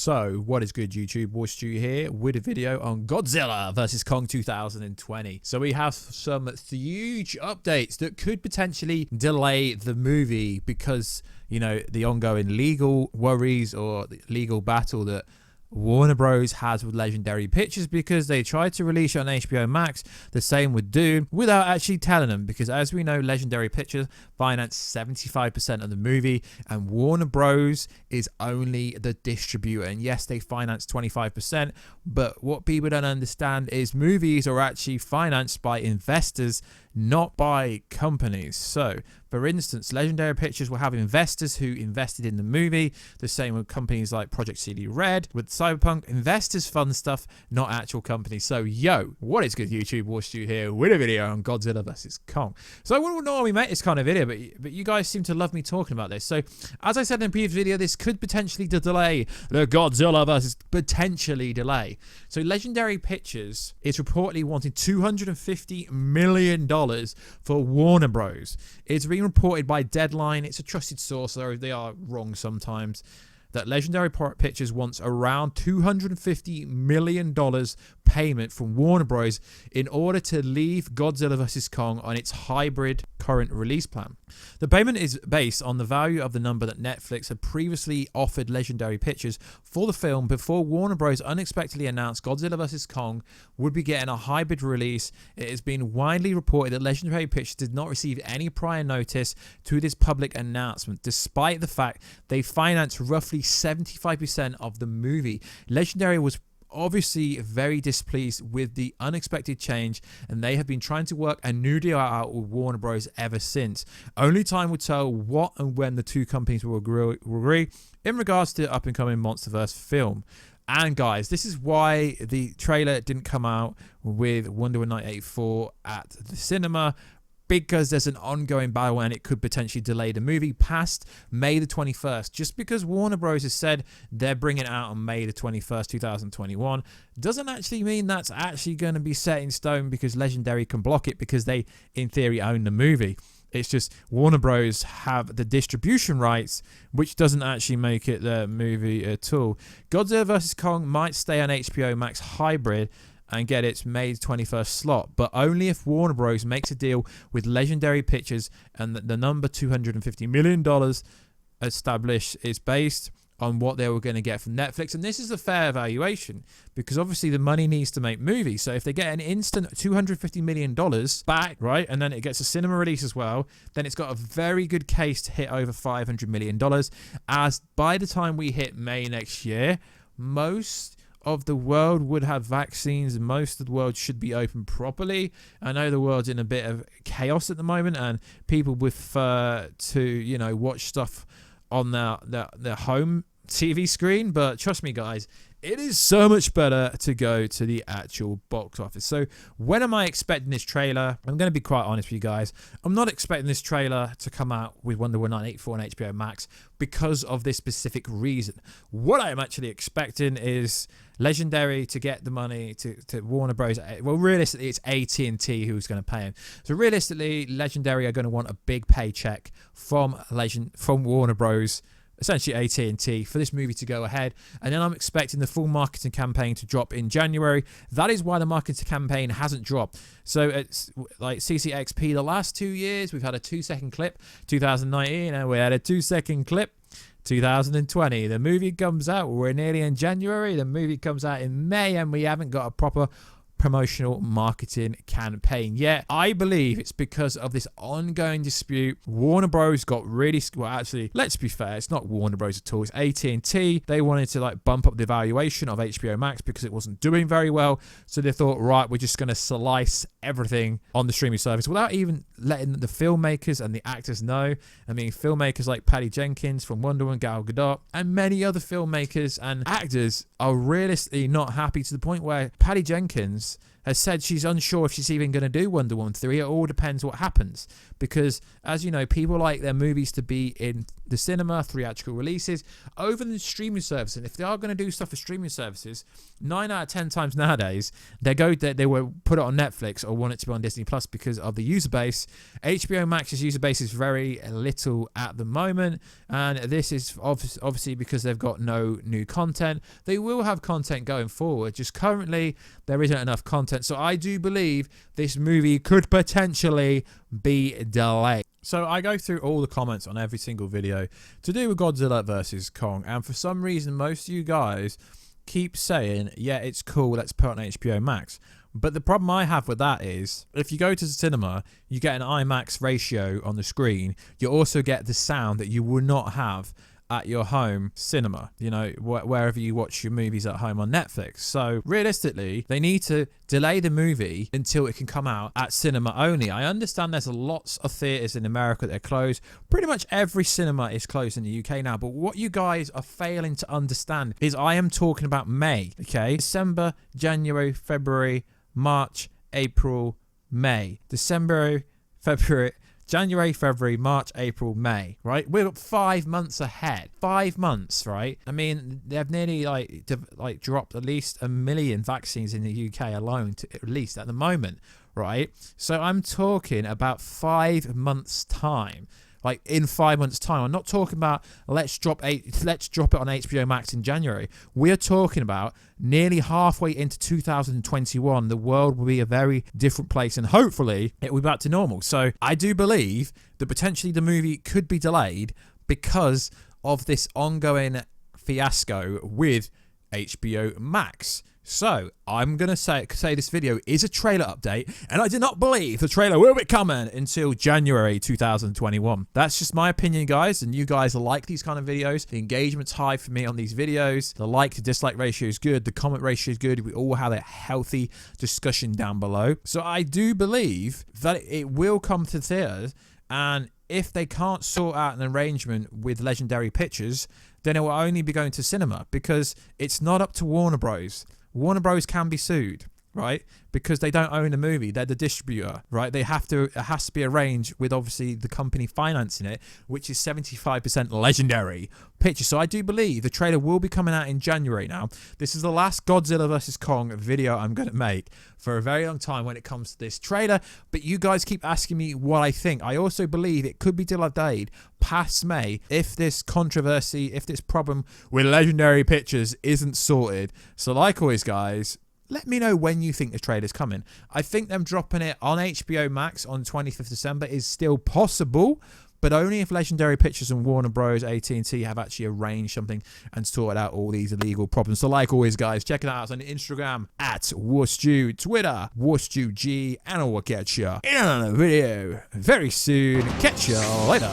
So, what is good, YouTube? Warstu here with a video on Godzilla vs. Kong 2020. So, we have some huge updates that could potentially delay the movie because, you know, the ongoing legal worries or the legal battle that Warner Bros. Has with Legendary Pictures because they tried to release it on HBO Max, the same with Dune, without actually telling them, because as we know, Legendary Pictures financed 75% of the movie and Warner Bros. Is only the distributor. And yes, they finance 25%, but what people don't understand is movies are actually financed by investors, not by companies. So, for instance, Legendary Pictures will have investors who invested in the movie. The same with companies like Project CD Red. With Cyberpunk, investors fund stuff, not actual companies. So, yo, what is good, YouTube? Warstu here with a video on Godzilla vs. Kong. So, I wouldn't normally make this kind of video, but you guys seem to love me talking about this. So, as I said in the previous video, this could potentially delay the Godzilla vs. potentially delay. So, Legendary Pictures is reportedly wanting $250 million for Warner Bros. It's being reported by Deadline. It's a trusted source, though they are wrong sometimes, that Legendary Pictures wants around $250 million payment from Warner Bros. In order to leave Godzilla vs. Kong on its hybrid current release plan. The payment is based on the value of the number that Netflix had previously offered Legendary Pictures for the film before Warner Bros. Unexpectedly announced Godzilla vs. Kong would be getting a hybrid release. It has been widely reported that Legendary Pictures did not receive any prior notice to this public announcement, despite the fact they financed roughly 75% of the movie. Legendary was obviously very displeased with the unexpected change, and they have been trying to work a new deal out with Warner Bros. Ever since. Only time will tell what and when the two companies will agree in regards to the up-and-coming MonsterVerse film. And guys, this is why the trailer didn't come out with Wonder Woman 1984 at the cinema, because there's an ongoing battle and it could potentially delay the movie past May the 21st. Just because Warner Bros. Has said they're bringing it out on May the 21st, 2021, doesn't actually mean that's actually going to be set in stone, because Legendary can block it because they, in theory, own the movie. It's just Warner Bros. Have the distribution rights, which doesn't actually make it the movie at all. Godzilla vs. Kong might stay on HBO Max hybrid and get its May 21st slot, but only if Warner Bros. Makes a deal with Legendary Pictures, and the number $250 million established is based on what they were going to get from Netflix. And this is a fair valuation, because obviously the money needs to make movies. So if they get an instant $250 million back, right, and then it gets a cinema release as well, then it's got a very good case to hit over $500 million, as by the time we hit May next year, most of the world would have vaccines, and most of the world should be open properly. I know the world's in a bit of chaos at the moment, and people prefer to, you know, watch stuff on their home TV screen, but trust me guys, it is so much better to go to the actual box office. So when am I expecting this trailer? I'm going to be quite honest with you guys. I'm not expecting this trailer to come out with Wonder Woman 1984 on HBO Max because of this specific reason. What I'm actually expecting is Legendary to get the money to Warner Bros. Well, realistically, it's AT&T who's going to pay him. So realistically, Legendary are going to want a big paycheck from Warner Bros., essentially AT&T, for this movie to go ahead. And then I'm expecting the full marketing campaign to drop in January. That is why the marketing campaign hasn't dropped. So it's like CCXP, the last 2 years, we've had a 2-second clip, 2019, and we had a 2-second clip, 2020. The movie comes out, we're nearly in January, the movie comes out in May, and we haven't got a proper promotional marketing campaign yet. I believe it's because of this ongoing dispute. Warner Bros. Got really, well, actually, let's be fair, it's not Warner Bros. At all, it's AT&T. They wanted to like bump up the valuation of HBO Max because it wasn't doing very well, so they thought, right, we're just going to slice everything on the streaming service without even letting the filmmakers and the actors know. I mean, filmmakers like Patty Jenkins from Wonder Woman, Gal Gadot, and many other filmmakers and actors are realistically not happy, to the point where Patty Jenkins has said she's unsure if she's even going to do Wonder Woman 3. It all depends what happens. Because, as you know, people like their movies to be in the cinema, theatrical releases, over the streaming service. And if they are going to do stuff for streaming services, 9 out of 10 times nowadays, they will put it on Netflix or want it to be on Disney Plus because of the user base. HBO Max's user base is very little at the moment. And this is obviously because they've got no new content. They will have content going forward. Just currently, there isn't enough content. So I do believe this movie could potentially be delayed. So I go through all the comments on every single video to do with Godzilla versus Kong. And for some reason, most of you guys keep saying, yeah, it's cool, let's put it on HBO Max. But the problem I have with that is, if you go to the cinema, you get an IMAX ratio on the screen. You also get the sound that you will not have at your home cinema, you know, wherever you watch your movies at home on Netflix. So realistically, they need to delay the movie until it can come out at cinema only. I understand there's lots of theaters in America that are closed. Pretty much every cinema is closed in the UK now. But what you guys are failing to understand is I am talking about May, okay? December, January, February, March, April, May. December, February, January, February, March, April, May, right? We're 5 months ahead. 5 months, right? I mean, they've nearly dropped at least 1 million vaccines in the UK alone, at least at the moment, right? So I'm talking about 5 months' time. Like in 5 months' time. I'm not talking about let's drop it on HBO Max in January. We're talking about nearly halfway into 2021. The world will be a very different place, and hopefully it will be back to normal. So I do believe that potentially the movie could be delayed because of this ongoing fiasco with HBO Max. So, I'm going to say this video is a trailer update, and I do not believe the trailer will be coming until January 2021. That's just my opinion, guys, and you guys like these kind of videos. The engagement's high for me on these videos. The like to dislike ratio is good. The comment ratio is good. We all have a healthy discussion down below. So, I do believe that it will come to theaters, and if they can't sort out an arrangement with Legendary Pictures, then it will only be going to cinema, because it's not up to Warner Bros. Warner Bros. Can be sued, right? Because they don't own the movie. They're the distributor, right? It has to be arranged with, obviously, the company financing it, which is 75% Legendary Pictures. So I do believe the trailer will be coming out in January now. This is the last Godzilla vs. Kong video I'm going to make for a very long time when it comes to this trailer. But you guys keep asking me what I think. I also believe it could be delayed past May if this controversy, if this problem with Legendary Pictures isn't sorted. So like always, guys, let me know when you think the trailer's coming. I think them dropping it on HBO Max on 25th December is still possible, but only if Legendary Pictures and Warner Bros. AT&T have actually arranged something and sorted out all these legal problems. So like always, guys, check it out on Instagram at Warstu, Twitter, WarstuG, and I will catch you in another video very soon. Catch you later.